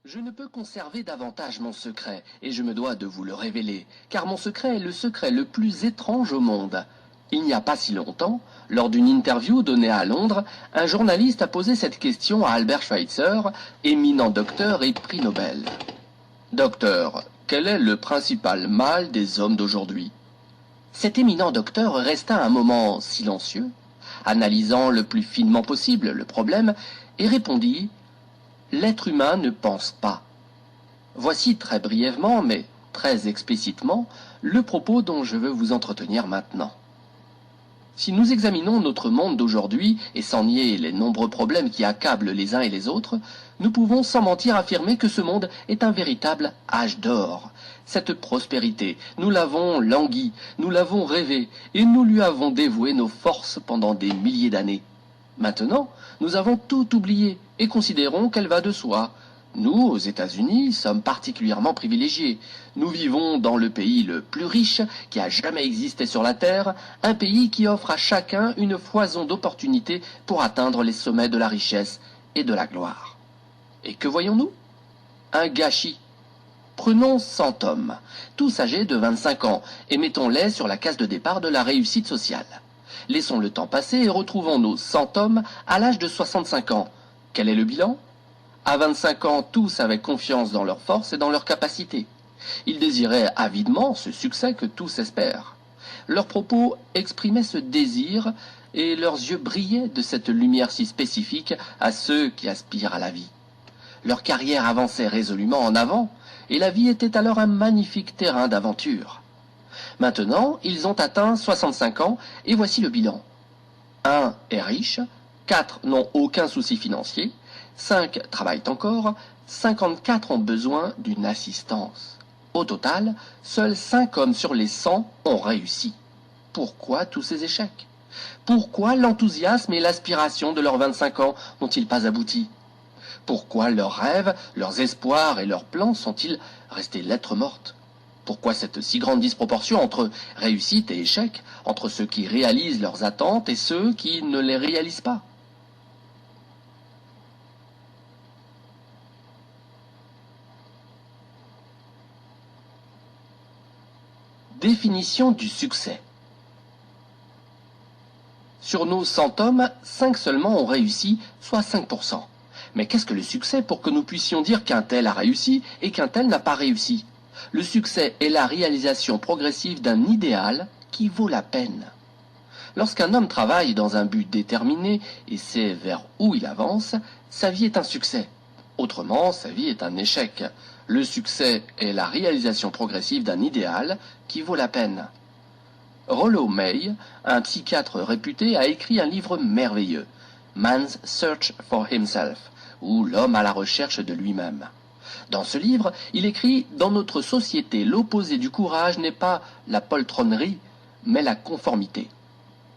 Je ne peux conserver davantage mon secret, et je me dois de vous le révéler, car mon secret est le secret le plus étrange au monde. Il n'y a pas si longtemps, lors d'une interview donnée à Londres, un journaliste a posé cette question à Albert Schweitzer, éminent docteur et prix Nobel. Docteur, quel est le principal mal des hommes d'aujourd'hui? Cet éminent docteur resta un moment silencieux, analysant le plus finement possible le problème, et répondit: l'être humain ne pense pas. Voici très brièvement, mais très explicitement, le propos dont je veux vous entretenir maintenant. Si nous examinons notre monde d'aujourd'hui, et sans nier les nombreux problèmes qui accablent les uns et les autres, nous pouvons sans mentir affirmer que ce monde est un véritable âge d'or. Cette prospérité, nous l'avons languie, nous l'avons rêvée, et nous lui avons dévoué nos forces pendant des milliers d'années. Maintenant, nous avons tout oublié et considérons qu'elle va de soi. Nous, aux États-Unis, sommes particulièrement privilégiés. Nous vivons dans le pays le plus riche qui a jamais existé sur la Terre, un pays qui offre à chacun une foison d'opportunités pour atteindre les sommets de la richesse et de la gloire. Et que voyons-nous? Un gâchis. Prenons 100 hommes, tous âgés de 25 ans, et mettons-les sur la case de départ de la réussite sociale. Laissons le temps passer et retrouvons nos 100 hommes à l'âge de 65 ans. Quel est le bilan? À 25 ans, tous avaient confiance dans leurs forces et dans leurs capacités. Ils désiraient avidement ce succès que tous espèrent. Leurs propos exprimaient ce désir et leurs yeux brillaient de cette lumière si spécifique à ceux qui aspirent à la vie. Leur carrière avançait résolument en avant et la vie était alors un magnifique terrain d'aventure. Maintenant, ils ont atteint 65 ans et voici le bilan. 1 est riche, 4 n'ont aucun souci financier, 5 travaillent encore, 54 ont besoin d'une assistance. Au total, seuls 5 hommes sur les 100 ont réussi. Pourquoi tous ces échecs? Pourquoi l'enthousiasme et l'aspiration de leurs 25 ans n'ont-ils pas abouti? Pourquoi leurs rêves, leurs espoirs et leurs plans sont-ils restés lettres mortes? Pourquoi cette si grande disproportion entre réussite et échec, entre ceux qui réalisent leurs attentes et ceux qui ne les réalisent pas? Définition du succès. Sur nos 100 hommes, 5 seulement ont réussi, soit 5%. Mais qu'est-ce que le succès pour que nous puissions dire qu'un tel a réussi et qu'un tel n'a pas réussi? Le succès est la réalisation progressive d'un idéal qui vaut la peine. Lorsqu'un homme travaille dans un but déterminé et sait vers où il avance, sa vie est un succès. Autrement, sa vie est un échec. Le succès est la réalisation progressive d'un idéal qui vaut la peine. Rollo May, un psychiatre réputé, a écrit un livre merveilleux, Man's Search for Himself, ou L'homme à la recherche de lui-même. Dans ce livre, il écrit: dans notre société, l'opposé du courage n'est pas la poltronnerie, mais la conformité.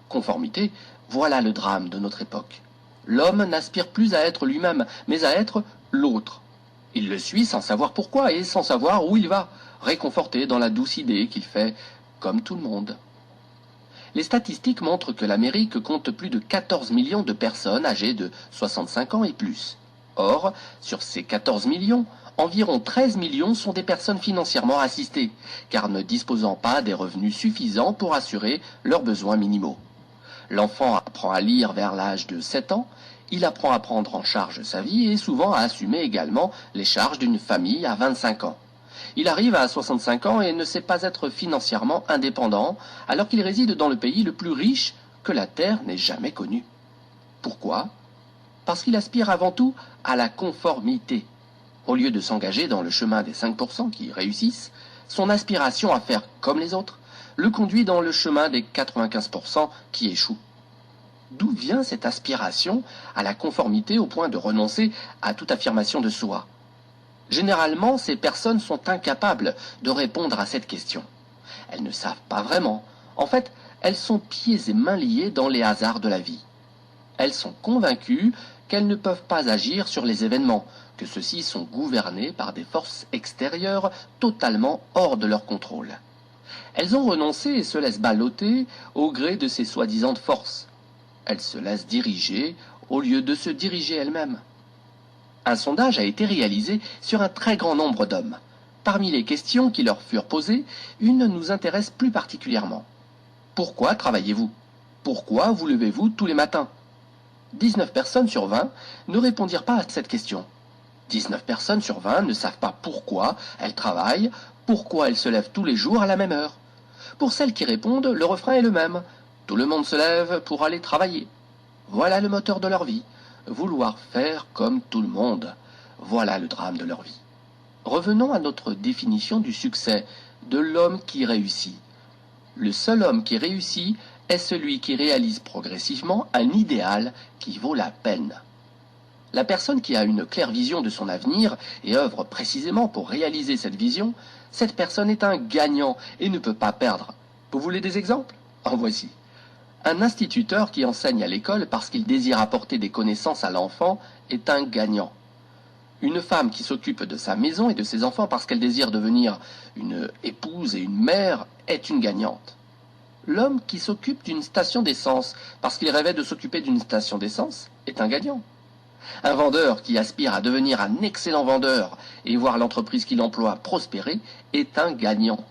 Conformité, voilà le drame de notre époque. L'homme n'aspire plus à être lui-même, mais à être l'autre. Il le suit sans savoir pourquoi et sans savoir où il va, réconforté dans la douce idée qu'il fait comme tout le monde. Les statistiques montrent que l'Amérique compte plus de 14 millions de personnes âgées de 65 ans et plus. Or, sur ces 14 millions, environ 13 millions sont des personnes financièrement assistées, car ne disposant pas des revenus suffisants pour assurer leurs besoins minimaux. L'enfant apprend à lire vers l'âge de 7 ans, il apprend à prendre en charge sa vie et souvent à assumer également les charges d'une famille à 25 ans. Il arrive à 65 ans et ne sait pas être financièrement indépendant, alors qu'il réside dans le pays le plus riche que la Terre n'ait jamais connu. Pourquoi? Parce qu'il aspire avant tout à la conformité. Au lieu de s'engager dans le chemin des 5% qui réussissent, son aspiration à faire comme les autres le conduit dans le chemin des 95% qui échouent. D'où vient cette aspiration à la conformité au point de renoncer à toute affirmation de soi? Généralement, ces personnes sont incapables de répondre à cette question. Elles ne savent pas vraiment. En fait, elles sont pieds et mains liés dans les hasards de la vie. Elles sont convaincues qu'elles ne peuvent pas agir sur les événements, que ceux-ci sont gouvernés par des forces extérieures totalement hors de leur contrôle. Elles ont renoncé et se laissent balloter au gré de ces soi-disant forces. Elles se laissent diriger au lieu de se diriger elles-mêmes. Un sondage a été réalisé sur un très grand nombre d'hommes. Parmi les questions qui leur furent posées, une nous intéresse plus particulièrement. Pourquoi travaillez-vous? Pourquoi vous levez-vous tous les matins? 19 personnes sur 20 ne répondirent pas à cette question. 19 personnes sur 20 ne savent pas pourquoi elles travaillent, pourquoi elles se lèvent tous les jours à la même heure. Pour celles qui répondent, le refrain est le même. Tout le monde se lève pour aller travailler. Voilà le moteur de leur vie. Vouloir faire comme tout le monde. Voilà le drame de leur vie. Revenons à notre définition du succès, de l'homme qui réussit. Le seul homme qui réussit est celui qui réalise progressivement un idéal qui vaut la peine. La personne qui a une claire vision de son avenir et œuvre précisément pour réaliser cette vision, cette personne est un gagnant et ne peut pas perdre. Vous voulez des exemples? En voici. Un instituteur qui enseigne à l'école parce qu'il désire apporter des connaissances à l'enfant est un gagnant. Une femme qui s'occupe de sa maison et de ses enfants parce qu'elle désire devenir une épouse et une mère est une gagnante. L'homme qui s'occupe d'une station d'essence parce qu'il rêvait de s'occuper d'une station d'essence est un gagnant. Un vendeur qui aspire à devenir un excellent vendeur et voir l'entreprise qu'il emploie prospérer est un gagnant.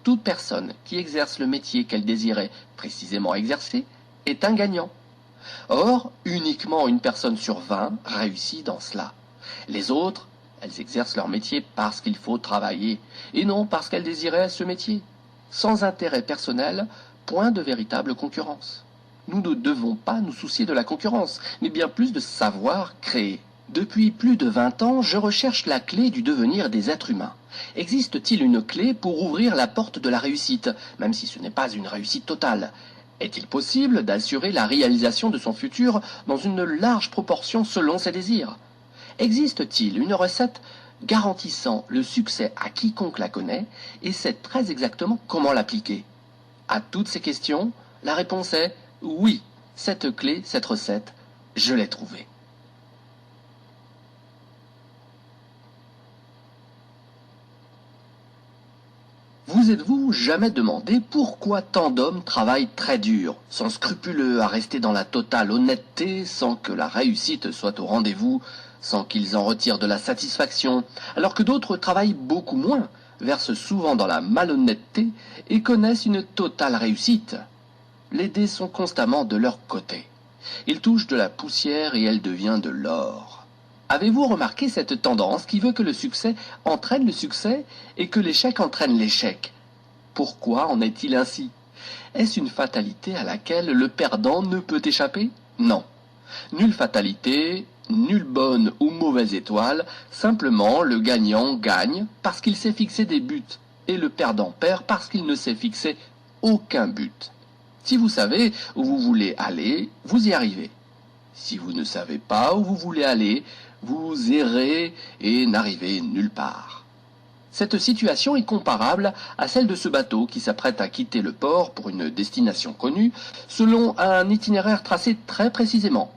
Toute personne qui exerce le métier qu'elle désirait précisément exercer est un gagnant. Or, uniquement une personne sur 20 réussit dans cela. Les autres, elles exercent leur métier parce qu'il faut travailler, et non parce qu'elles désiraient ce métier. Sans intérêt personnel, point de véritable concurrence. Nous ne devons pas nous soucier de la concurrence, mais bien plus de savoir créer. Depuis plus de 20 ans, je recherche la clé du devenir des êtres humains. Existe-t-il une clé pour ouvrir la porte de la réussite, même si ce n'est pas une réussite totale? Est-il possible d'assurer la réalisation de son futur dans une large proportion selon ses désirs? Existe-t-il une recette garantissant le succès à quiconque la connaît et sait très exactement comment l'appliquer? À toutes ces questions, la réponse est oui, cette clé, cette recette, je l'ai trouvée. Vous êtes-vous jamais demandé pourquoi tant d'hommes travaillent très dur, sont scrupuleux à rester dans la totale honnêteté sans que la réussite soit au rendez-vous, sans qu'ils en retirent de la satisfaction, alors que d'autres travaillent beaucoup moins, versent souvent dans la malhonnêteté et connaissent une totale réussite? Les dés sont constamment de leur côté. Ils touchent de la poussière et elle devient de l'or. Avez-vous remarqué cette tendance qui veut que le succès entraîne le succès et que l'échec entraîne l'échec? Pourquoi en est-il ainsi? Est-ce une fatalité à laquelle le perdant ne peut échapper? Non. Nulle fatalité, nulle bonne ou mauvaise étoile, simplement le gagnant gagne parce qu'il s'est fixé des buts et le perdant perd parce qu'il ne s'est fixé aucun but. Si vous savez où vous voulez aller, vous y arrivez. Si vous ne savez pas où vous voulez aller, vous errez et n'arrivez nulle part. Cette situation est comparable à celle de ce bateau qui s'apprête à quitter le port pour une destination connue, selon un itinéraire tracé très précisément.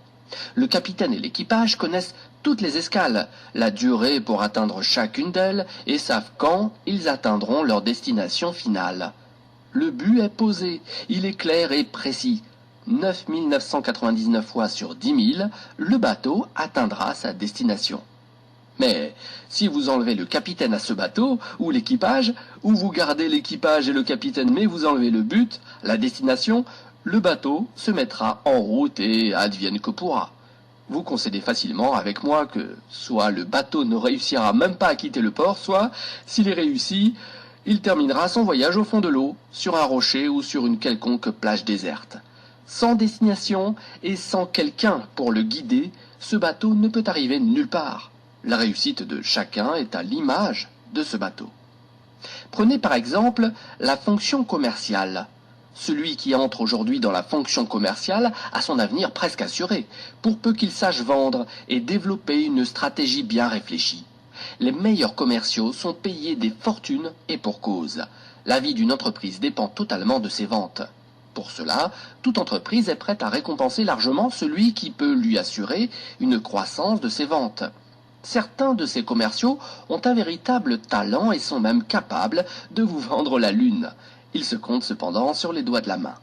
Le capitaine et l'équipage connaissent toutes les escales, la durée pour atteindre chacune d'elles et savent quand ils atteindront leur destination finale. Le but est posé, il est clair et précis. 9 999 fois sur 10 000, le bateau atteindra sa destination. Mais si vous enlevez le capitaine à ce bateau, ou l'équipage, ou vous gardez l'équipage et le capitaine mais vous enlevez le but, la destination, le bateau se mettra en route et advienne que pourra. Vous concédez facilement avec moi que soit le bateau ne réussira même pas à quitter le port, soit, s'il est réussi, il terminera son voyage au fond de l'eau, sur un rocher ou sur une quelconque plage déserte. Sans destination et sans quelqu'un pour le guider, ce bateau ne peut arriver nulle part. La réussite de chacun est à l'image de ce bateau. Prenez par exemple la fonction commerciale. Celui qui entre aujourd'hui dans la fonction commerciale a son avenir presque assuré, pour peu qu'il sache vendre et développer une stratégie bien réfléchie. Les meilleurs commerciaux sont payés des fortunes et pour cause. La vie d'une entreprise dépend totalement de ses ventes. Pour cela, toute entreprise est prête à récompenser largement celui qui peut lui assurer une croissance de ses ventes. Certains de ces commerciaux ont un véritable talent et sont même capables de vous vendre la lune. Ils se comptent cependant sur les doigts de la main.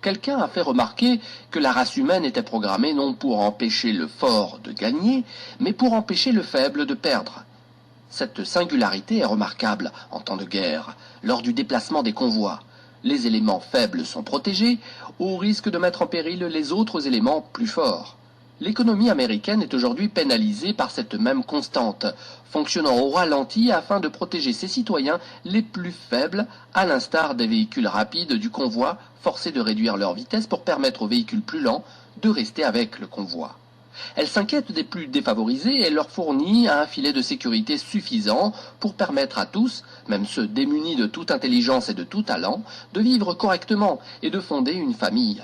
Quelqu'un a fait remarquer que la race humaine était programmée non pour empêcher le fort de gagner, mais pour empêcher le faible de perdre. Cette singularité est remarquable en temps de guerre, lors du déplacement des convois. Les éléments faibles sont protégés, au risque de mettre en péril les autres éléments plus forts. L'économie américaine est aujourd'hui pénalisée par cette même constante, fonctionnant au ralenti afin de protéger ses citoyens les plus faibles, à l'instar des véhicules rapides du convoi, forcés de réduire leur vitesse pour permettre aux véhicules plus lents de rester avec le convoi. Elle s'inquiète des plus défavorisés et leur fournit un filet de sécurité suffisant pour permettre à tous, même ceux démunis de toute intelligence et de tout talent, de vivre correctement et de fonder une famille.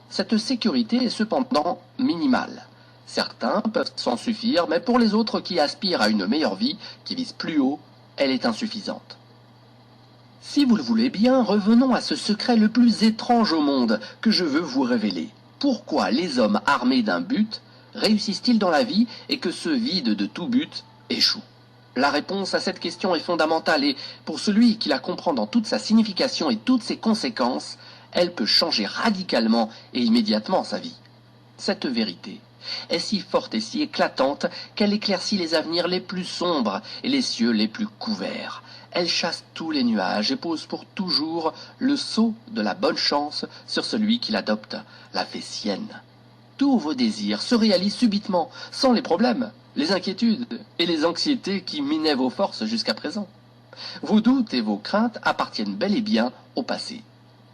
Cette sécurité est cependant minimale. Certains peuvent s'en suffire, mais pour les autres qui aspirent à une meilleure vie, qui visent plus haut, elle est insuffisante. Si vous le voulez bien, revenons à ce secret le plus étrange au monde que je veux vous révéler. Pourquoi les hommes armés d'un but réussissent-ils dans la vie et que ceux vides de tout but échouent? La réponse à cette question est fondamentale et, pour celui qui la comprend dans toute sa signification et toutes ses conséquences, elle peut changer radicalement et immédiatement sa vie. Cette vérité est si forte et si éclatante qu'elle éclaircit les avenirs les plus sombres et les cieux les plus couverts. Elle chasse tous les nuages et pose pour toujours le sceau de la bonne chance sur celui qui l'adopte, la fait sienne. Tous vos désirs se réalisent subitement, sans les problèmes, les inquiétudes et les anxiétés qui minaient vos forces jusqu'à présent. Vos doutes et vos craintes appartiennent bel et bien au passé.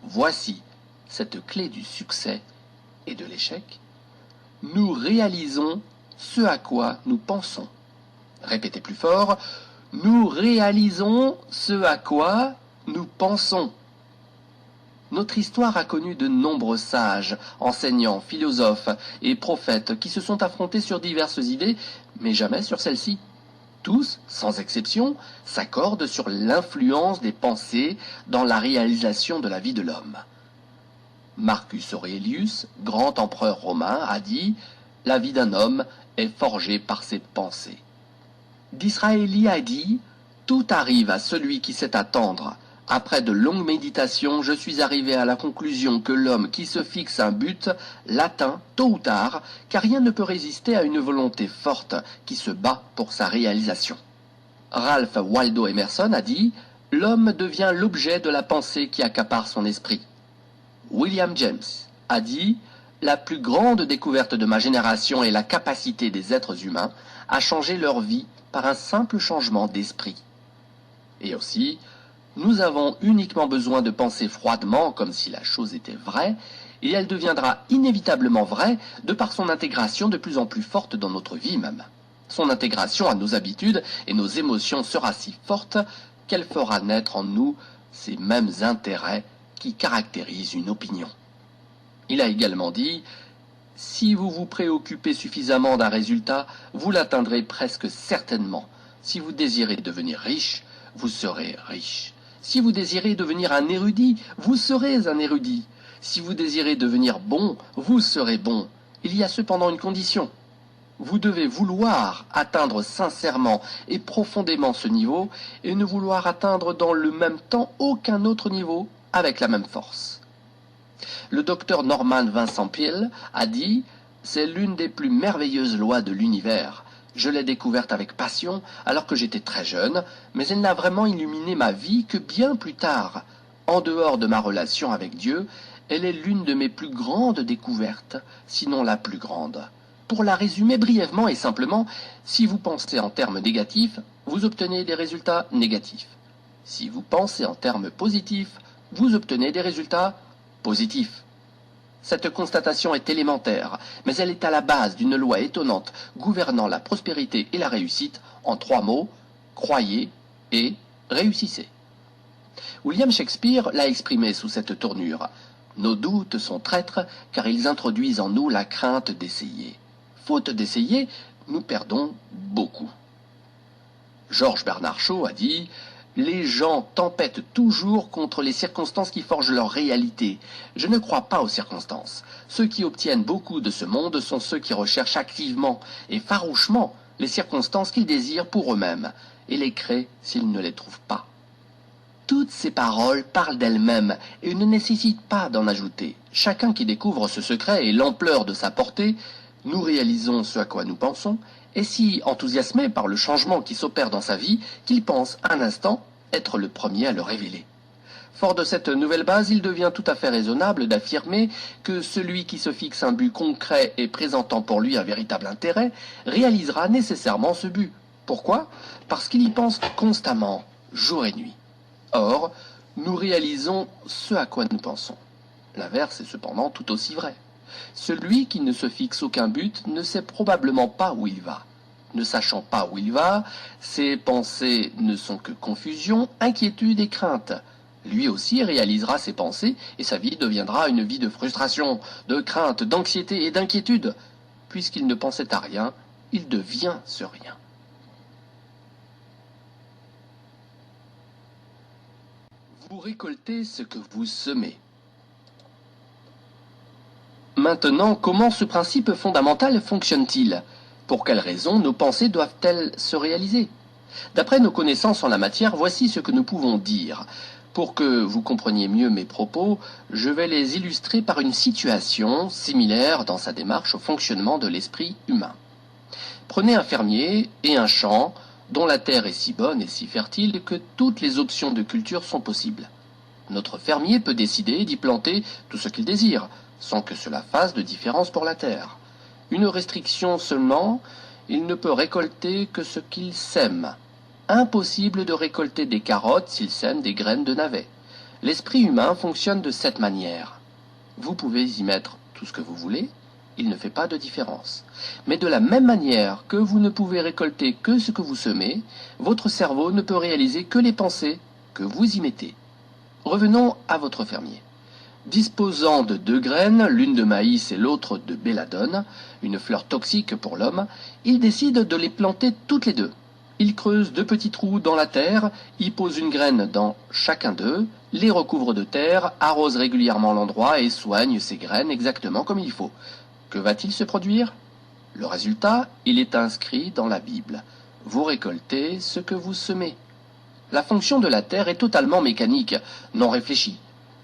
Voici cette clé du succès et de l'échec. Nous réalisons ce à quoi nous pensons. Répétez plus fort. Nous réalisons ce à quoi nous pensons. Notre histoire a connu de nombreux sages, enseignants, philosophes et prophètes qui se sont affrontés sur diverses idées, mais jamais sur celle-ci. Tous, sans exception, s'accordent sur l'influence des pensées dans la réalisation de la vie de l'homme. Marcus Aurelius, grand empereur romain, a dit « La vie d'un homme est forgée par ses pensées ». Disraeli a dit « Tout arrive à celui qui sait attendre. Après de longues méditations, je suis arrivé à la conclusion que l'homme qui se fixe un but l'atteint tôt ou tard, car rien ne peut résister à une volonté forte qui se bat pour sa réalisation. » Ralph Waldo Emerson a dit « L'homme devient l'objet de la pensée qui accapare son esprit. » William James a dit « La plus grande découverte de ma génération est la capacité des êtres humains à changer leur vie par un simple changement d'esprit. » Et aussi, nous avons uniquement besoin de penser froidement comme si la chose était vraie, et elle deviendra inévitablement vraie de par son intégration de plus en plus forte dans notre vie même. Son intégration à nos habitudes et nos émotions sera si forte qu'elle fera naître en nous ces mêmes intérêts qui caractérisent une opinion. Il a également dit « Si vous vous préoccupez suffisamment d'un résultat, vous l'atteindrez presque certainement. Si vous désirez devenir riche, vous serez riche. Si vous désirez devenir un érudit, vous serez un érudit. Si vous désirez devenir bon, vous serez bon. Il y a cependant une condition. Vous devez vouloir atteindre sincèrement et profondément ce niveau et ne vouloir atteindre dans le même temps aucun autre niveau avec la même force. » Le docteur Norman Vincent Peale a dit « C'est l'une des plus merveilleuses lois de l'univers. Je l'ai découverte avec passion alors que j'étais très jeune, mais elle n'a vraiment illuminé ma vie que bien plus tard. En dehors de ma relation avec Dieu, elle est l'une de mes plus grandes découvertes, sinon la plus grande. Pour la résumer brièvement et simplement, si vous pensez en termes négatifs, vous obtenez des résultats négatifs. Si vous pensez en termes positifs, vous obtenez des résultats positifs. Cette constatation est élémentaire, mais elle est à la base d'une loi étonnante gouvernant la prospérité et la réussite en 3 mots, croyez et réussissez. William Shakespeare l'a exprimé sous cette tournure. Nos doutes sont traîtres car ils introduisent en nous la crainte d'essayer. Faute d'essayer, nous perdons beaucoup. Georges Bernard Shaw a dit « Les gens tempêtent toujours contre les circonstances qui forgent leur réalité. Je ne crois pas aux circonstances. Ceux qui obtiennent beaucoup de ce monde sont ceux qui recherchent activement et farouchement les circonstances qu'ils désirent pour eux-mêmes et les créent s'ils ne les trouvent pas. » Toutes ces paroles parlent d'elles-mêmes et ne nécessitent pas d'en ajouter. Chacun qui découvre ce secret et l'ampleur de sa portée, nous réalisons ce à quoi nous pensons, est si enthousiasmé par le changement qui s'opère dans sa vie qu'il pense un instant être le premier à le révéler. Fort de cette nouvelle base, il devient tout à fait raisonnable d'affirmer que celui qui se fixe un but concret et présentant pour lui un véritable intérêt réalisera nécessairement ce but. Pourquoi? Parce qu'il y pense constamment, jour et nuit. Or, nous réalisons ce à quoi nous pensons. L'inverse est cependant tout aussi vrai. Celui qui ne se fixe aucun but ne sait probablement pas où il va. Ne sachant pas où il va, ses pensées ne sont que confusion, inquiétude et crainte. Lui aussi réalisera ses pensées et sa vie deviendra une vie de frustration, de crainte, d'anxiété et d'inquiétude. Puisqu'il ne pensait à rien, il devient ce rien. Vous récoltez ce que vous semez. Maintenant, comment ce principe fondamental fonctionne-t-il? Pour quelles raisons nos pensées doivent-elles se réaliser? D'après nos connaissances en la matière, voici ce que nous pouvons dire. Pour que vous compreniez mieux mes propos, je vais les illustrer par une situation similaire dans sa démarche au fonctionnement de l'esprit humain. Prenez un fermier et un champ dont la terre est si bonne et si fertile que toutes les options de culture sont possibles. Notre fermier peut décider d'y planter tout ce qu'il désire, sans que cela fasse de différence pour la terre. Une restriction seulement, il ne peut récolter que ce qu'il sème. Impossible de récolter des carottes s'il sème des graines de navets. L'esprit humain fonctionne de cette manière. Vous pouvez y mettre tout ce que vous voulez, il ne fait pas de différence. Mais de la même manière que vous ne pouvez récolter que ce que vous semez, votre cerveau ne peut réaliser que les pensées que vous y mettez. Revenons à votre fermier. Disposant de 2 graines, l'une de maïs et l'autre de belladone, une fleur toxique pour l'homme, il décide de les planter toutes les 2. Il creuse 2 petits trous dans la terre, y pose une graine dans chacun d'eux, les recouvre de terre, arrose régulièrement l'endroit et soigne ces graines exactement comme il faut. Que va-t-il se produire? Le résultat, il est inscrit dans la Bible. Vous récoltez ce que vous semez. La fonction de la terre est totalement mécanique, non réfléchie.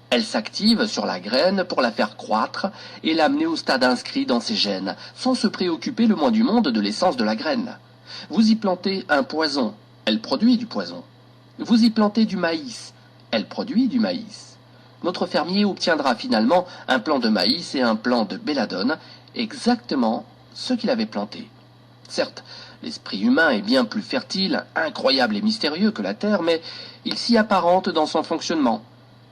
Elle s'active sur la graine pour la faire croître et l'amener au stade inscrit dans ses gènes, sans se préoccuper le moins du monde de l'essence de la graine. Vous y plantez un poison, elle produit du poison. Vous y plantez du maïs, elle produit du maïs. Notre fermier obtiendra finalement un plant de maïs et un plant de belladone, exactement ce qu'il avait planté. Certes, l'esprit humain est bien plus fertile, incroyable et mystérieux que la terre, mais il s'y apparente dans son fonctionnement.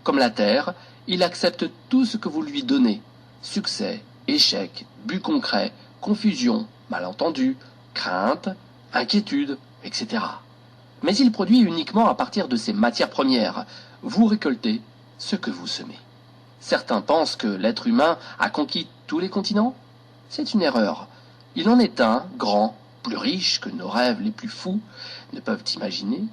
Comme la terre, il accepte tout ce que vous lui donnez. Succès, échec, but concret, confusion, malentendu, crainte, inquiétude, etc. Mais il produit uniquement à partir de ces matières premières. Vous récoltez ce que vous semez. Certains pensent que l'être humain a conquis tous les continents. C'est une erreur. Il en est un, grand, plus riche que nos rêves les plus fous ne peuvent imaginer,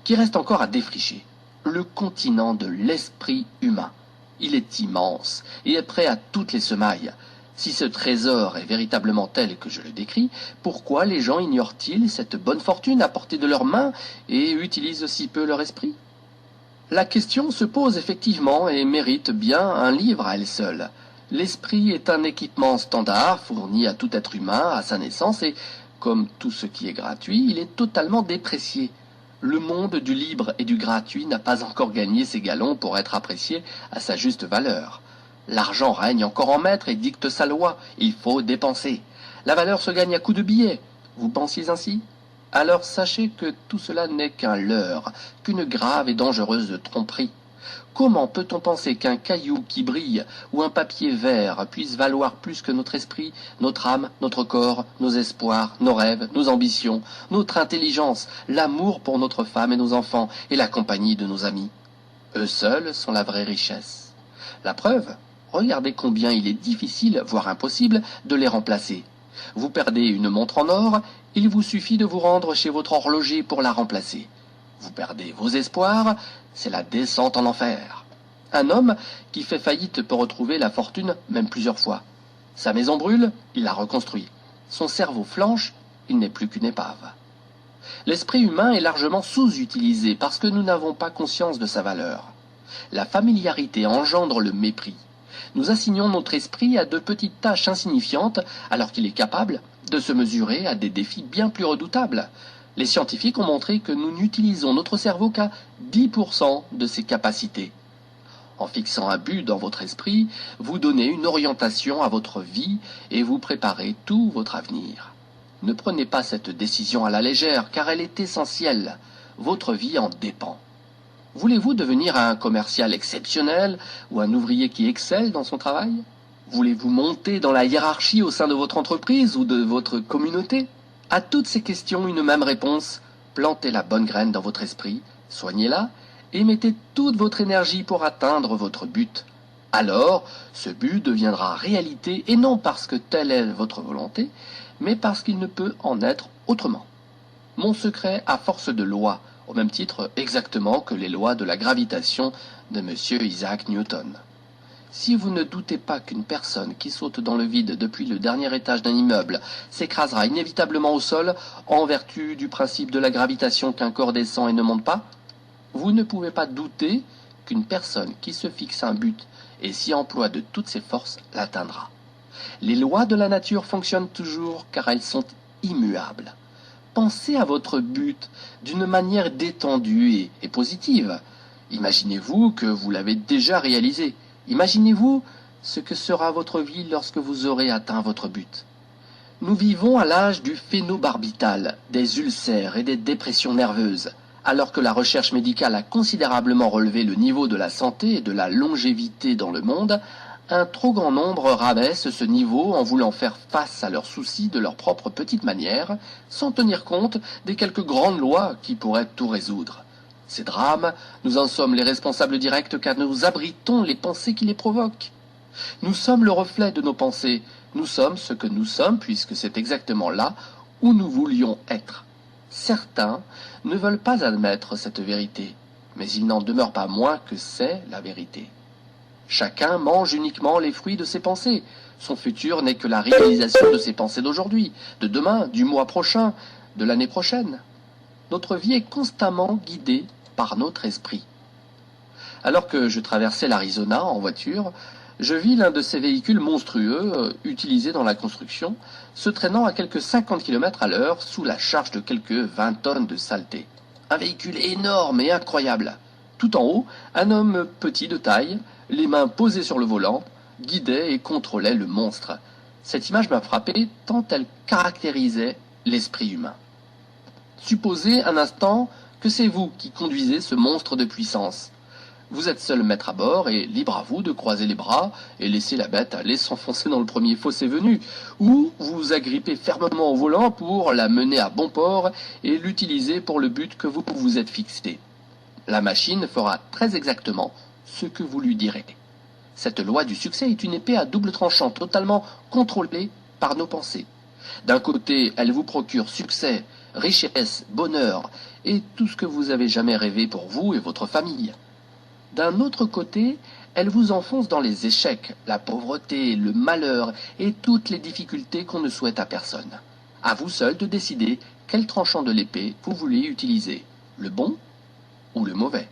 qui reste encore à défricher. Le continent de l'esprit humain. Il est immense et est prêt à toutes les semailles. Si ce trésor est véritablement tel que je le décris, pourquoi les gens ignorent-ils cette bonne fortune à portée de leurs mains et utilisent si peu leur esprit? La question se pose effectivement et mérite bien un livre à elle seule. L'esprit est un équipement standard fourni à tout être humain à sa naissance et, comme tout ce qui est gratuit, il est totalement déprécié. Le monde du libre et du gratuit n'a pas encore gagné ses galons pour être apprécié à sa juste valeur. L'argent règne encore en maître et dicte sa loi. Il faut dépenser. La valeur se gagne à coups de billets. Vous pensiez ainsi? Alors sachez que tout cela n'est qu'un leurre, qu'une grave et dangereuse tromperie. Comment peut-on penser qu'un caillou qui brille ou un papier vert puisse valoir plus que notre esprit, notre âme, notre corps, nos espoirs, nos rêves, nos ambitions, notre intelligence, l'amour pour notre femme et nos enfants et la compagnie de nos amis? Eux seuls sont la vraie richesse. La preuve? Regardez combien il est difficile, voire impossible, de les remplacer. Vous perdez une montre en or, il vous suffit de vous rendre chez votre horloger pour la remplacer. Vous perdez vos espoirs, c'est la descente en enfer. Un homme qui fait faillite peut retrouver la fortune même plusieurs fois. Sa maison brûle, il la reconstruit. Son cerveau flanche, il n'est plus qu'une épave. L'esprit humain est largement sous-utilisé parce que nous n'avons pas conscience de sa valeur. La familiarité engendre le mépris. Nous assignons notre esprit à de petites tâches insignifiantes alors qu'il est capable de se mesurer à des défis bien plus redoutables. Les scientifiques ont montré que nous n'utilisons notre cerveau qu'à 10% de ses capacités. En fixant un but dans votre esprit, vous donnez une orientation à votre vie et vous préparez tout votre avenir. Ne prenez pas cette décision à la légère car elle est essentielle. Votre vie en dépend. Voulez-vous devenir un commercial exceptionnel ou un ouvrier qui excelle dans son travail? Voulez-vous monter dans la hiérarchie au sein de votre entreprise ou de votre communauté? À toutes ces questions, une même réponse. Plantez la bonne graine dans votre esprit, soignez-la et mettez toute votre énergie pour atteindre votre but. Alors, ce but deviendra réalité et non parce que telle est votre volonté, mais parce qu'il ne peut en être autrement. Mon secret a force de loi, au même titre exactement que les lois de la gravitation de M. Isaac Newton. Si vous ne doutez pas qu'une personne qui saute dans le vide depuis le dernier étage d'un immeuble s'écrasera inévitablement au sol en vertu du principe de la gravitation qu'un corps descend et ne monte pas, vous ne pouvez pas douter qu'une personne qui se fixe un but et s'y emploie de toutes ses forces l'atteindra. Les lois de la nature fonctionnent toujours car elles sont immuables. Pensez à votre but d'une manière détendue et positive. Imaginez-vous que vous l'avez déjà réalisé. Imaginez-vous ce que sera votre vie lorsque vous aurez atteint votre but. Nous vivons à l'âge du phénobarbital, des ulcères et des dépressions nerveuses. Alors que la recherche médicale a considérablement relevé le niveau de la santé et de la longévité dans le monde, un trop grand nombre rabaisse ce niveau en voulant faire face à leurs soucis de leur propre petite manière, sans tenir compte des quelques grandes lois qui pourraient tout résoudre. Ces drames, nous en sommes les responsables directs car nous abritons les pensées qui les provoquent. Nous sommes le reflet de nos pensées, nous sommes ce que nous sommes puisque c'est exactement là où nous voulions être. Certains ne veulent pas admettre cette vérité, mais il n'en demeure pas moins que c'est la vérité. Chacun mange uniquement les fruits de ses pensées. Son futur n'est que la réalisation de ses pensées d'aujourd'hui, de demain, du mois prochain, de l'année prochaine. Notre vie est constamment guidée par notre esprit. Alors que je traversais l'Arizona en voiture, je vis l'un de ces véhicules monstrueux utilisés dans la construction, se traînant à quelques 50 km à l'heure sous la charge de quelques 20 tonnes de saleté. Un véhicule énorme et incroyable. Tout en haut, un homme petit de taille, les mains posées sur le volant, guidait et contrôlait le monstre. Cette image m'a frappé tant elle caractérisait l'esprit humain. Supposez un instant que c'est vous qui conduisez ce monstre de puissance. Vous êtes seul maître à bord et libre à vous de croiser les bras et laisser la bête aller s'enfoncer dans le premier fossé venu, ou vous agrippez fermement au volant pour la mener à bon port et l'utiliser pour le but que vous vous êtes fixé. La machine fera très exactement ce que vous lui direz. Cette loi du succès est une épée à double tranchant totalement contrôlée par nos pensées. D'un côté, elle vous procure succès, richesse, bonheur et tout ce que vous avez jamais rêvé pour vous et votre famille. D'un autre côté, elle vous enfonce dans les échecs, la pauvreté, le malheur et toutes les difficultés qu'on ne souhaite à personne. À vous seul de décider quel tranchant de l'épée vous voulez utiliser, le bon ou le mauvais.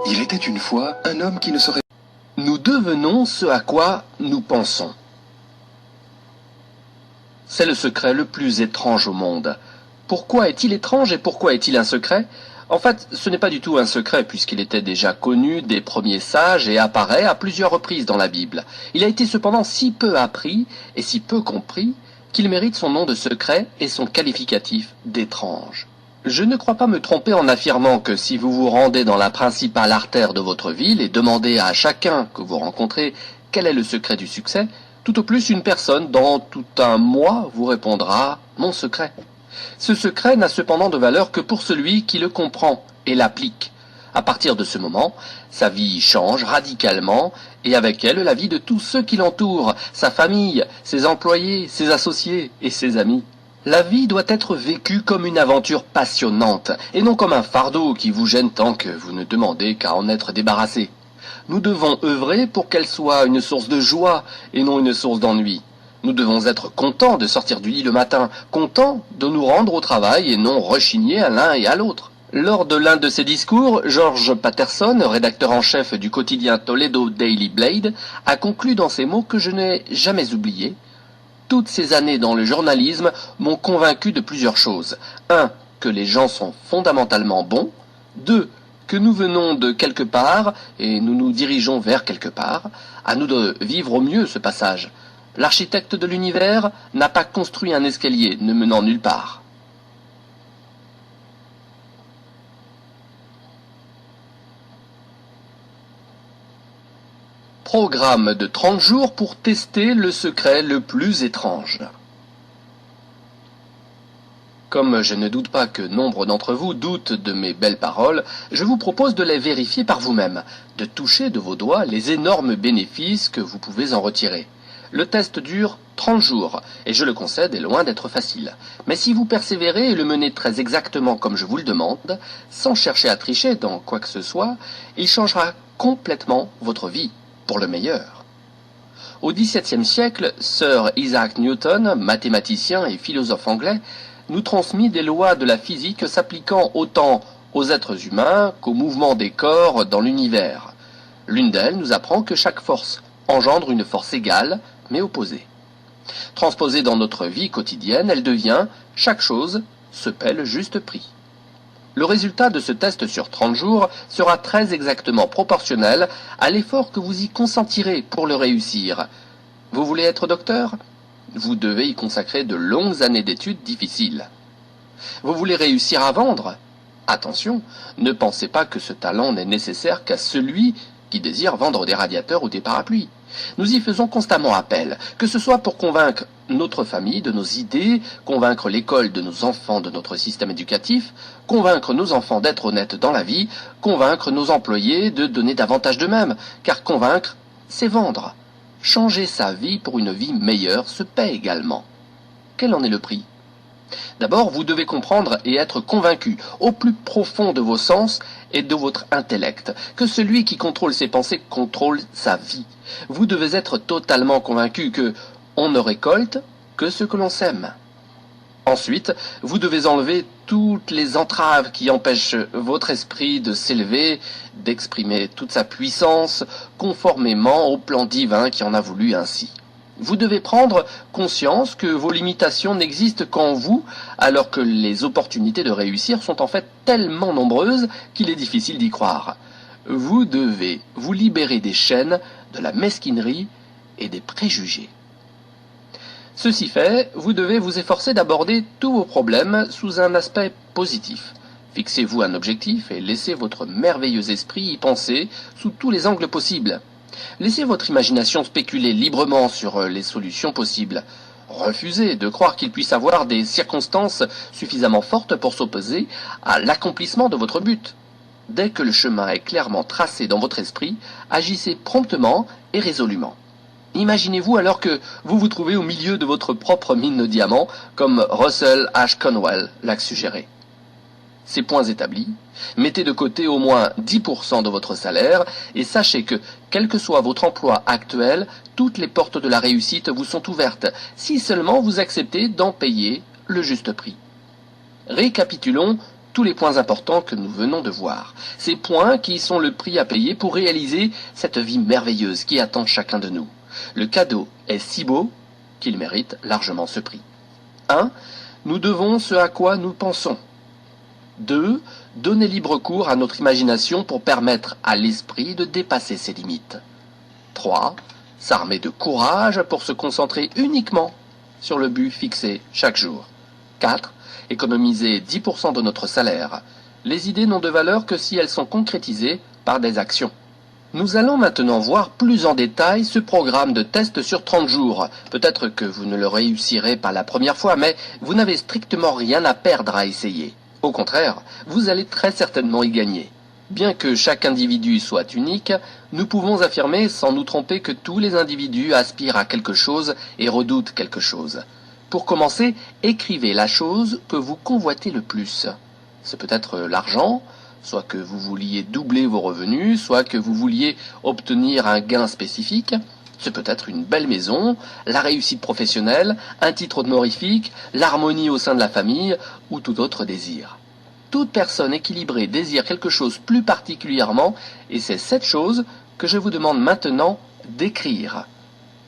Il était une fois un homme qui ne saurait... Nous devenons ce à quoi nous pensons. C'est le secret le plus étrange au monde. Pourquoi est-il étrange et pourquoi est-il un secret? En fait, ce n'est pas du tout un secret puisqu'il était déjà connu des premiers sages et apparaît à plusieurs reprises dans la Bible. Il a été cependant si peu appris et si peu compris qu'il mérite son nom de secret et son qualificatif d'étrange. Je ne crois pas me tromper en affirmant que si vous vous rendez dans la principale artère de votre ville et demandez à chacun que vous rencontrez quel est le secret du succès, tout au plus une personne dans tout un mois vous répondra « mon secret ». Ce secret n'a cependant de valeur que pour celui qui le comprend et l'applique. À partir de ce moment, sa vie change radicalement et avec elle la vie de tous ceux qui l'entourent, sa famille, ses employés, ses associés et ses amis. La vie doit être vécue comme une aventure passionnante et non comme un fardeau qui vous gêne tant que vous ne demandez qu'à en être débarrassé. Nous devons œuvrer pour qu'elle soit une source de joie et non une source d'ennui. Nous devons être contents de sortir du lit le matin, contents de nous rendre au travail et non rechigner à l'un et à l'autre. Lors de l'un de ses discours, George Patterson, rédacteur en chef du quotidien Toledo Daily Blade, a conclu dans ces mots que je n'ai jamais oubliés. Toutes ces années dans le journalisme m'ont convaincu de plusieurs choses. 1. Que les gens sont fondamentalement bons. 2. Que nous venons de quelque part et nous nous dirigeons vers quelque part. À nous de vivre au mieux ce passage. L'architecte de l'univers n'a pas construit un escalier ne menant nulle part. Programme de 30 jours pour tester le secret le plus étrange. Comme je ne doute pas que nombre d'entre vous doutent de mes belles paroles, je vous propose de les vérifier par vous-même, de toucher de vos doigts les énormes bénéfices que vous pouvez en retirer. Le test dure 30 jours, et je le concède, est loin d'être facile. Mais si vous persévérez et le menez très exactement comme je vous le demande, sans chercher à tricher dans quoi que ce soit, il changera complètement votre vie. Pour le meilleur. Au XVIIe siècle, Sir Isaac Newton, mathématicien et philosophe anglais, nous transmit des lois de la physique s'appliquant autant aux êtres humains qu'aux mouvements des corps dans l'univers. L'une d'elles nous apprend que chaque force engendre une force égale, mais opposée. Transposée dans notre vie quotidienne, elle devient « chaque chose se paie le juste prix ». Le résultat de ce test sur 30 jours sera très exactement proportionnel à l'effort que vous y consentirez pour le réussir. Vous voulez être docteur? Vous devez y consacrer de longues années d'études difficiles. Vous voulez réussir à vendre? Attention, ne pensez pas que ce talent n'est nécessaire qu'à celui qui désire vendre des radiateurs ou des parapluies. Nous y faisons constamment appel, que ce soit pour convaincre notre famille de nos idées, convaincre l'école de nos enfants de notre système éducatif, convaincre nos enfants d'être honnêtes dans la vie, convaincre nos employés de donner davantage d'eux-mêmes, car convaincre, c'est vendre. Changer sa vie pour une vie meilleure se paie également. Quel en est le prix? D'abord, vous devez comprendre et être convaincu, au plus profond de vos sens et de votre intellect, que celui qui contrôle ses pensées contrôle sa vie. Vous devez être totalement convaincu que on ne récolte que ce que l'on sème. Ensuite, vous devez enlever toutes les entraves qui empêchent votre esprit de s'élever, d'exprimer toute sa puissance, conformément au plan divin qui en a voulu ainsi. Vous devez prendre conscience que vos limitations n'existent qu'en vous, alors que les opportunités de réussir sont en fait tellement nombreuses qu'il est difficile d'y croire. Vous devez vous libérer des chaînes, de la mesquinerie et des préjugés. Ceci fait, vous devez vous efforcer d'aborder tous vos problèmes sous un aspect positif. Fixez-vous un objectif et laissez votre merveilleux esprit y penser sous tous les angles possibles. Laissez votre imagination spéculer librement sur les solutions possibles. Refusez de croire qu'il puisse avoir des circonstances suffisamment fortes pour s'opposer à l'accomplissement de votre but. Dès que le chemin est clairement tracé dans votre esprit, agissez promptement et résolument. Imaginez-vous alors que vous vous trouvez au milieu de votre propre mine de diamants, comme Russell H. Conwell l'a suggéré. Ces points établis, mettez de côté au moins 10% de votre salaire et sachez que, quel que soit votre emploi actuel, toutes les portes de la réussite vous sont ouvertes, si seulement vous acceptez d'en payer le juste prix. Récapitulons tous les points importants que nous venons de voir. Ces points qui sont le prix à payer pour réaliser cette vie merveilleuse qui attend chacun de nous. Le cadeau est si beau qu'il mérite largement ce prix. 1. Nous devons ce à quoi nous pensons. 2. Donner libre cours à notre imagination pour permettre à l'esprit de dépasser ses limites. 3. S'armer de courage pour se concentrer uniquement sur le but fixé chaque jour. 4. Économiser 10% de notre salaire. Les idées n'ont de valeur que si elles sont concrétisées par des actions. Nous allons maintenant voir plus en détail ce programme de test sur 30 jours. Peut-être que vous ne le réussirez pas la première fois, mais vous n'avez strictement rien à perdre à essayer. Au contraire, vous allez très certainement y gagner. Bien que chaque individu soit unique, nous pouvons affirmer sans nous tromper que tous les individus aspirent à quelque chose et redoutent quelque chose. Pour commencer, écrivez la chose que vous convoitez le plus. C'est peut-être l'argent, soit que vous vouliez doubler vos revenus, soit que vous vouliez obtenir un gain spécifique. Ce peut être une belle maison, la réussite professionnelle, un titre honorifique, l'harmonie au sein de la famille ou tout autre désir. Toute personne équilibrée désire quelque chose plus particulièrement et c'est cette chose que je vous demande maintenant d'écrire.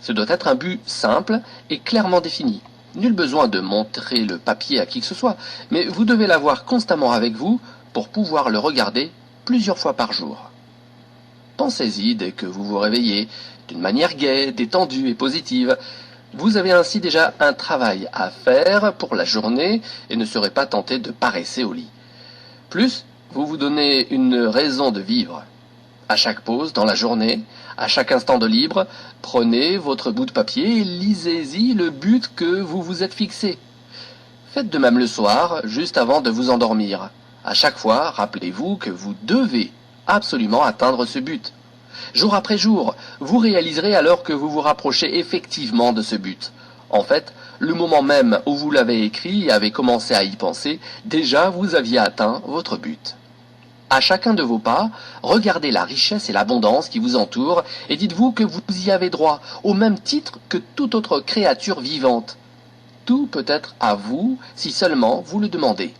Ce doit être un but simple et clairement défini. Nul besoin de montrer le papier à qui que ce soit, mais vous devez l'avoir constamment avec vous pour pouvoir le regarder plusieurs fois par jour. Pensez-y dès que vous vous réveillez, d'une manière gaie, détendue et positive. Vous avez ainsi déjà un travail à faire pour la journée et ne serez pas tenté de paresser au lit. Plus, vous vous donnez une raison de vivre. À chaque pause dans la journée, à chaque instant de libre, prenez votre bout de papier et lisez-y le but que vous vous êtes fixé. Faites de même le soir, juste avant de vous endormir. À chaque fois, rappelez-vous que vous devez absolument atteindre ce but. Jour après jour, vous réaliserez alors que vous vous rapprochez effectivement de ce but. En fait, le moment même où vous l'avez écrit et avez commencé à y penser, déjà vous aviez atteint votre but. À chacun de vos pas, regardez la richesse et l'abondance qui vous entourent et dites-vous que vous y avez droit, au même titre que toute autre créature vivante. Tout peut être à vous si seulement vous le demandez.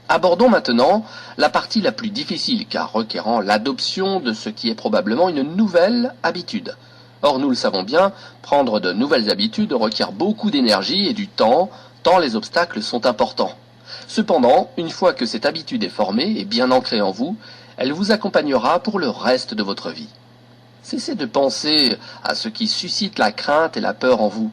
Abordons maintenant la partie la plus difficile car requérant l'adoption de ce qui est probablement une nouvelle habitude. Or, nous le savons bien, prendre de nouvelles habitudes requiert beaucoup d'énergie et du temps, tant les obstacles sont importants. Cependant, une fois que cette habitude est formée et bien ancrée en vous, elle vous accompagnera pour le reste de votre vie. Cessez de penser à ce qui suscite la crainte et la peur en vous.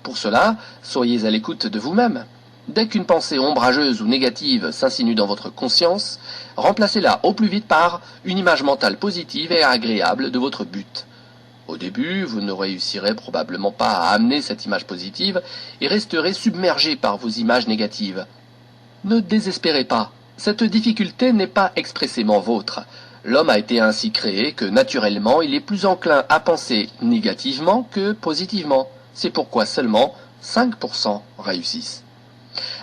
Pour cela, soyez à l'écoute de vous-même. Dès qu'une pensée ombrageuse ou négative s'insinue dans votre conscience, remplacez-la au plus vite par une image mentale positive et agréable de votre but. Au début, vous ne réussirez probablement pas à amener cette image positive et resterez submergé par vos images négatives. Ne désespérez pas, cette difficulté n'est pas expressément vôtre. L'homme a été ainsi créé que naturellement il est plus enclin à penser négativement que positivement. C'est pourquoi seulement 5% réussissent.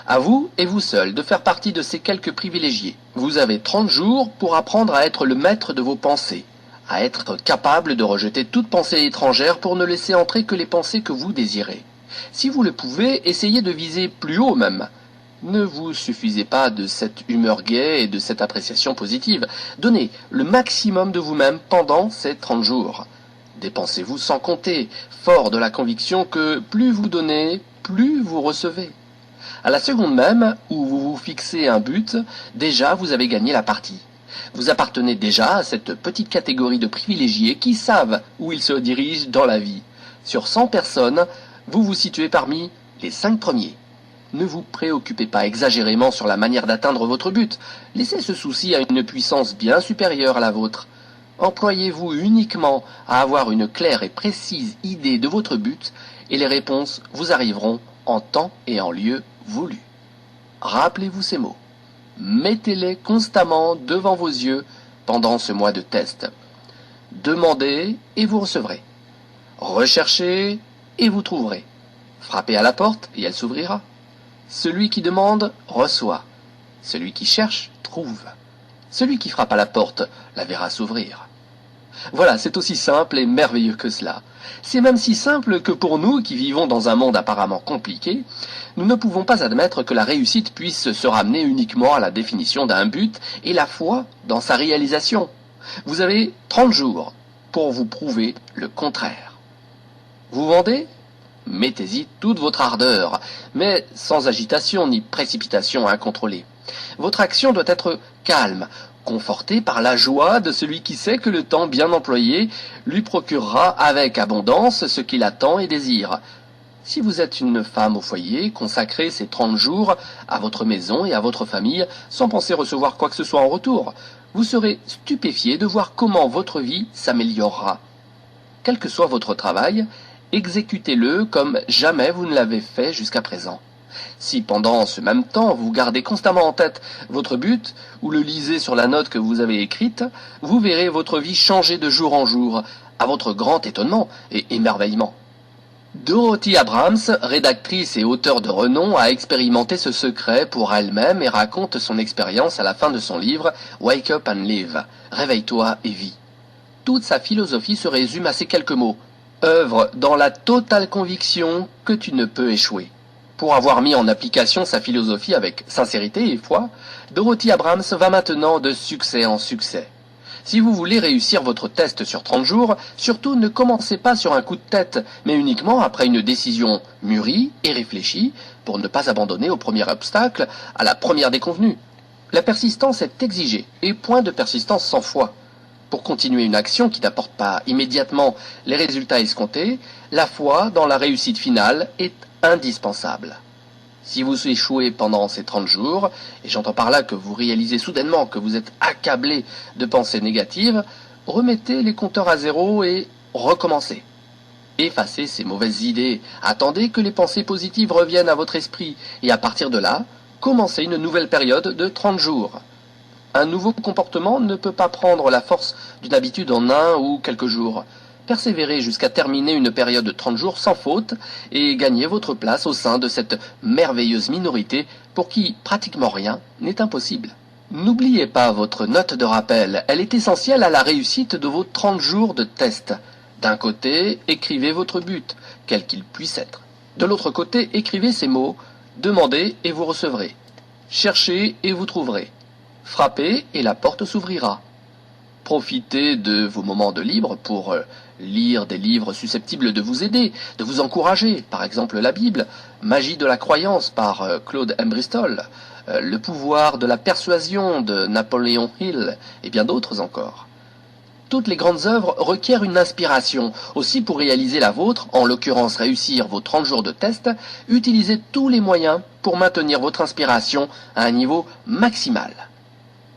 À vous et vous seul de faire partie de ces quelques privilégiés. Vous avez 30 jours pour apprendre à être le maître de vos pensées, à être capable de rejeter toute pensée étrangère pour ne laisser entrer que les pensées que vous désirez. Si vous le pouvez, essayez de viser plus haut même. Ne vous suffisez pas de cette humeur gaie et de cette appréciation positive. Donnez le maximum de vous-même pendant ces 30 jours. Dépensez-vous sans compter, fort de la conviction que plus vous donnez, plus vous recevez. À la seconde même où vous vous fixez un but, déjà vous avez gagné la partie. Vous appartenez déjà à cette petite catégorie de privilégiés qui savent où ils se dirigent dans la vie. Sur 100 personnes, vous vous situez parmi les 5 premiers. Ne vous préoccupez pas exagérément sur la manière d'atteindre votre but. Laissez ce souci à une puissance bien supérieure à la vôtre. Employez-vous uniquement à avoir une claire et précise idée de votre but et les réponses vous arriveront en temps et en lieu voulu. Rappelez-vous ces mots. Mettez-les constamment devant vos yeux pendant ce mois de test. Demandez et vous recevrez. Recherchez et vous trouverez. Frappez à la porte et elle s'ouvrira. Celui qui demande reçoit. Celui qui cherche trouve. Celui qui frappe à la porte la verra s'ouvrir. Voilà, c'est aussi simple et merveilleux que cela. C'est même si simple que pour nous, qui vivons dans un monde apparemment compliqué, nous ne pouvons pas admettre que la réussite puisse se ramener uniquement à la définition d'un but et la foi dans sa réalisation. Vous avez 30 jours pour vous prouver le contraire. Vous vendez ? Mettez-y toute votre ardeur, mais sans agitation ni précipitation incontrôlée. Votre action doit être calme, conforté par la joie de celui qui sait que le temps bien employé lui procurera avec abondance ce qu'il attend et désire. Si vous êtes une femme au foyer, consacrez ces 30 jours à votre maison et à votre famille sans penser recevoir quoi que ce soit en retour. Vous serez stupéfié de voir comment votre vie s'améliorera. Quel que soit votre travail, exécutez-le comme jamais vous ne l'avez fait jusqu'à présent. Si pendant ce même temps vous gardez constamment en tête votre but ou le lisez sur la note que vous avez écrite, vous verrez votre vie changer de jour en jour, à votre grand étonnement et émerveillement. Dorothy Abrams, rédactrice et auteure de renom, a expérimenté ce secret pour elle-même et raconte son expérience à la fin de son livre Wake Up and Live, Réveille-toi et vis. Toute sa philosophie se résume à ces quelques mots. Œuvre dans la totale conviction que tu ne peux échouer. Pour avoir mis en application sa philosophie avec sincérité et foi, Dorothy Abrams va maintenant de succès en succès. Si vous voulez réussir votre test sur 30 jours, surtout ne commencez pas sur un coup de tête, mais uniquement après une décision mûrie et réfléchie pour ne pas abandonner au premier obstacle, à la première déconvenue. La persistance est exigée, et point de persistance sans foi. Pour continuer une action qui n'apporte pas immédiatement les résultats escomptés, la foi dans la réussite finale est indispensable. Si vous échouez pendant ces 30 jours, et j'entends par là que vous réalisez soudainement que vous êtes accablé de pensées négatives, remettez les compteurs à zéro et recommencez. Effacez ces mauvaises idées, attendez que les pensées positives reviennent à votre esprit, et à partir de là, commencez une nouvelle période de 30 jours. Un nouveau comportement ne peut pas prendre la force d'une habitude en 1 ou quelques jours. Persévérez jusqu'à terminer une période de 30 jours sans faute et gagnez votre place au sein de cette merveilleuse minorité pour qui pratiquement rien n'est impossible. N'oubliez pas votre note de rappel, elle est essentielle à la réussite de vos 30 jours de test. D'un côté, écrivez votre but, quel qu'il puisse être. De l'autre côté, écrivez ces mots, demandez et vous recevrez. Cherchez et vous trouverez. Frappez et la porte s'ouvrira. Profitez de vos moments de libre pour lire des livres susceptibles de vous aider, de vous encourager, par exemple la Bible, Magie de la croyance par Claude M. Bristol, Le pouvoir de la persuasion de Napoléon Hill et bien d'autres encore. Toutes les grandes œuvres requièrent une inspiration. Aussi, pour réaliser la vôtre, en l'occurrence réussir vos 30 jours de test, utilisez tous les moyens pour maintenir votre inspiration à un niveau maximal.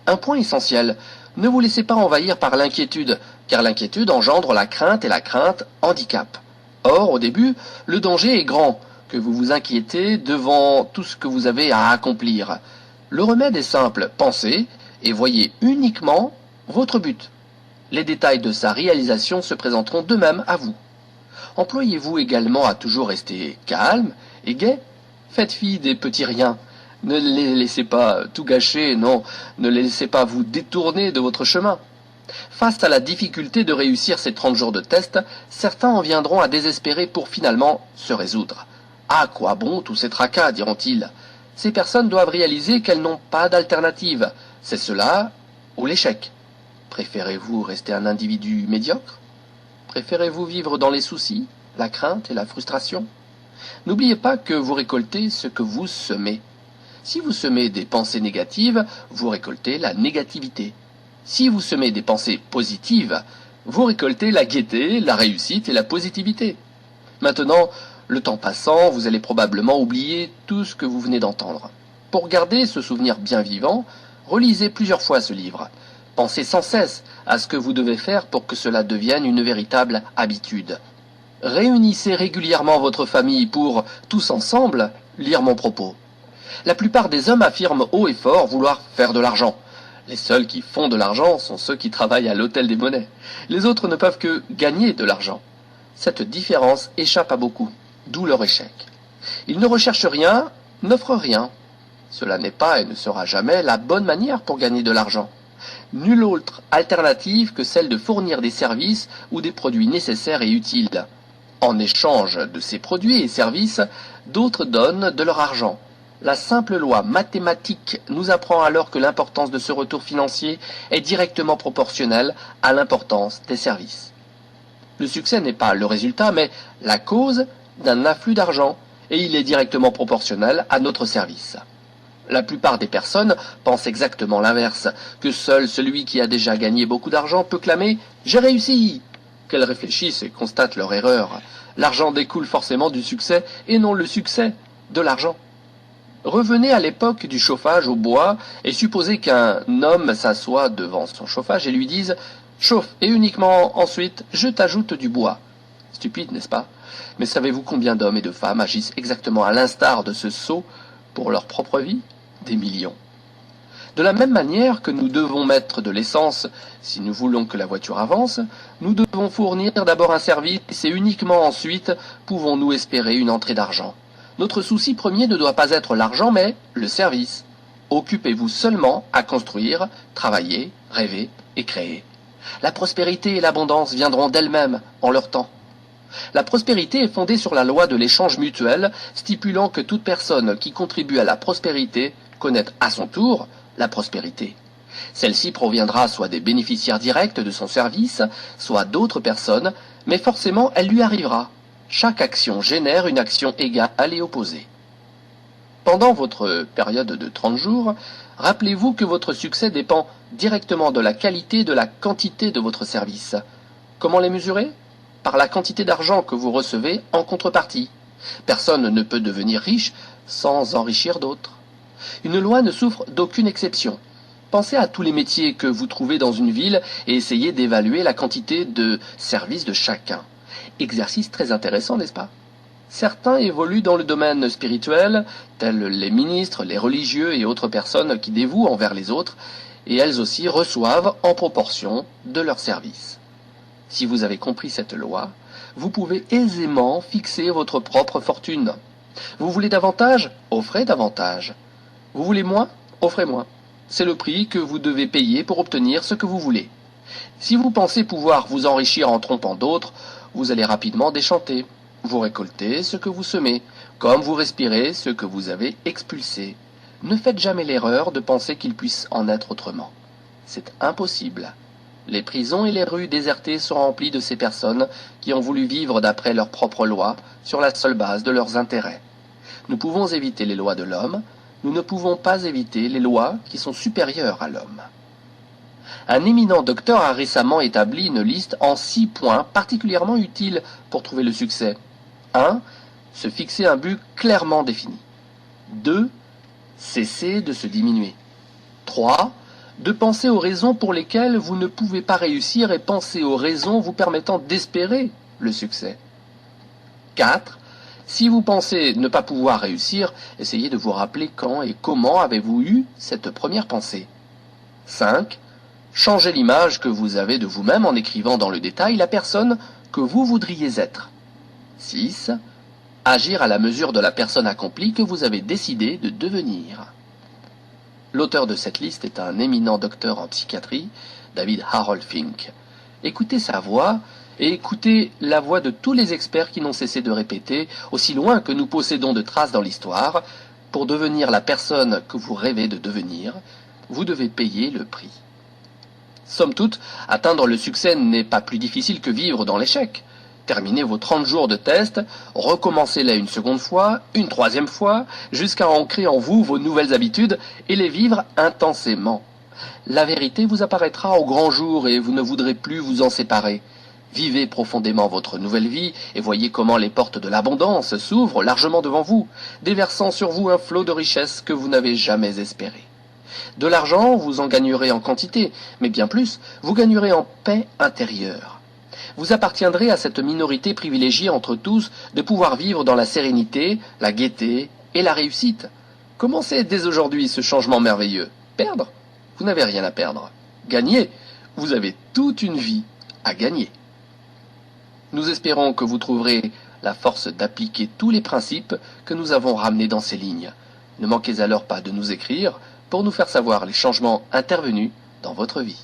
Un point essentiel, ne vous laissez pas envahir par l'inquiétude, car l'inquiétude engendre la crainte et la crainte handicap. Or, au début, le danger est grand, que vous vous inquiétez devant tout ce que vous avez à accomplir. Le remède est simple, pensez et voyez uniquement votre but. Les détails de sa réalisation se présenteront d'eux-mêmes à vous. Employez-vous également à toujours rester calme et gai. Faites fi des petits riens. Ne les laissez pas tout gâcher, non, ne les laissez pas vous détourner de votre chemin. Face à la difficulté de réussir ces 30 jours de test, certains en viendront à désespérer pour finalement se résoudre. À quoi bon tous ces tracas, diront-ils. Ces personnes doivent réaliser qu'elles n'ont pas d'alternative. C'est cela ou l'échec. Préférez-vous rester un individu médiocre? Préférez-vous vivre dans les soucis, la crainte et la frustration? N'oubliez pas que vous récoltez ce que vous semez. Si vous semez des pensées négatives, vous récoltez la négativité. Si vous semez des pensées positives, vous récoltez la gaieté, la réussite et la positivité. Maintenant, le temps passant, vous allez probablement oublier tout ce que vous venez d'entendre. Pour garder ce souvenir bien vivant, relisez plusieurs fois ce livre. Pensez sans cesse à ce que vous devez faire pour que cela devienne une véritable habitude. Réunissez régulièrement votre famille pour, tous ensemble, lire mon propos. La plupart des hommes affirment haut et fort vouloir faire de l'argent. Les seuls qui font de l'argent sont ceux qui travaillent à l'hôtel des monnaies. Les autres ne peuvent que gagner de l'argent. Cette différence échappe à beaucoup, d'où leur échec. Ils ne recherchent rien, n'offrent rien. Cela n'est pas et ne sera jamais la bonne manière pour gagner de l'argent. Nulle autre alternative que celle de fournir des services ou des produits nécessaires et utiles. En échange de ces produits et services, d'autres donnent de leur argent. La simple loi mathématique nous apprend alors que l'importance de ce retour financier est directement proportionnelle à l'importance des services. Le succès n'est pas le résultat, mais la cause d'un afflux d'argent, et il est directement proportionnel à notre service. La plupart des personnes pensent exactement l'inverse, que seul celui qui a déjà gagné beaucoup d'argent peut clamer « J'ai réussi !» Qu'elles réfléchissent et constatent leur erreur. L'argent découle forcément du succès, et non le succès de l'argent. Revenez à l'époque du chauffage au bois et supposez qu'un homme s'assoie devant son chauffage et lui dise « Chauffe et uniquement ensuite je t'ajoute du bois ». Stupide, n'est-ce pas? Mais savez-vous combien d'hommes et de femmes agissent exactement à l'instar de ce sot pour leur propre vie? Des millions. De la même manière que nous devons mettre de l'essence si nous voulons que la voiture avance, nous devons fournir d'abord un service et uniquement ensuite pouvons-nous espérer une entrée d'argent. Notre souci premier ne doit pas être l'argent mais le service. Occupez-vous seulement à construire, travailler, rêver et créer. La prospérité et l'abondance viendront d'elles-mêmes en leur temps. La prospérité est fondée sur la loi de l'échange mutuel, stipulant que toute personne qui contribue à la prospérité connaît à son tour la prospérité. Celle-ci proviendra soit des bénéficiaires directs de son service, soit d'autres personnes, mais forcément elle lui arrivera. Chaque action génère une action égale et opposée. Pendant votre période de 30 jours, rappelez-vous que votre succès dépend directement de la qualité et de la quantité de votre service. Comment les mesurer ? Par la quantité d'argent que vous recevez en contrepartie. Personne ne peut devenir riche sans enrichir d'autres. Une loi ne souffre d'aucune exception. Pensez à tous les métiers que vous trouvez dans une ville et essayez d'évaluer la quantité de services de chacun. Exercice très intéressant, n'est-ce pas ? Certains évoluent dans le domaine spirituel, tels les ministres, les religieux et autres personnes qui dévouent envers les autres, et elles aussi reçoivent en proportion de leurs services. Si vous avez compris cette loi, vous pouvez aisément fixer votre propre fortune. Vous voulez davantage ? Offrez davantage. Vous voulez moins ? Offrez moins. C'est le prix que vous devez payer pour obtenir ce que vous voulez. Si vous pensez pouvoir vous enrichir en trompant d'autres, vous allez rapidement déchanter. Vous récoltez ce que vous semez, comme vous respirez ce que vous avez expulsé. Ne faites jamais l'erreur de penser qu'il puisse en être autrement. C'est impossible. Les prisons et les rues désertées sont remplies de ces personnes qui ont voulu vivre d'après leurs propres lois, sur la seule base de leurs intérêts. Nous pouvons éviter les lois de l'homme, nous ne pouvons pas éviter les lois qui sont supérieures à l'homme. Un éminent docteur a récemment établi une liste en 6 points particulièrement utiles pour trouver le succès. 1. Se fixer un but clairement défini. 2. Cesser de se diminuer. 3. De penser aux raisons pour lesquelles vous ne pouvez pas réussir et penser aux raisons vous permettant d'espérer le succès. 4. Si vous pensez ne pas pouvoir réussir, essayez de vous rappeler quand et comment avez-vous eu cette première pensée. 5. Changez l'image que vous avez de vous-même en écrivant dans le détail la personne que vous voudriez être. 6. Agir à la mesure de la personne accomplie que vous avez décidé de devenir. L'auteur de cette liste est un éminent docteur en psychiatrie, David Harold Fink. Écoutez sa voix et écoutez la voix de tous les experts qui n'ont cessé de répéter, aussi loin que nous possédons de traces dans l'histoire, pour devenir la personne que vous rêvez de devenir, vous devez payer le prix. Somme toute, atteindre le succès n'est pas plus difficile que vivre dans l'échec. Terminez vos 30 jours de test, recommencez-les une seconde fois, une troisième fois, jusqu'à ancrer en vous vos nouvelles habitudes et les vivre intensément. La vérité vous apparaîtra au grand jour et vous ne voudrez plus vous en séparer. Vivez profondément votre nouvelle vie et voyez comment les portes de l'abondance s'ouvrent largement devant vous, déversant sur vous un flot de richesses que vous n'avez jamais espéré. De l'argent, vous en gagnerez en quantité, mais bien plus, vous gagnerez en paix intérieure. Vous appartiendrez à cette minorité privilégiée entre tous de pouvoir vivre dans la sérénité, la gaieté et la réussite. Commencez dès aujourd'hui ce changement merveilleux. Perdre ? Vous n'avez rien à perdre. Gagner ? Vous avez toute une vie à gagner. Nous espérons que vous trouverez la force d'appliquer tous les principes que nous avons ramenés dans ces lignes. Ne manquez alors pas de nous écrire pour nous faire savoir les changements intervenus dans votre vie.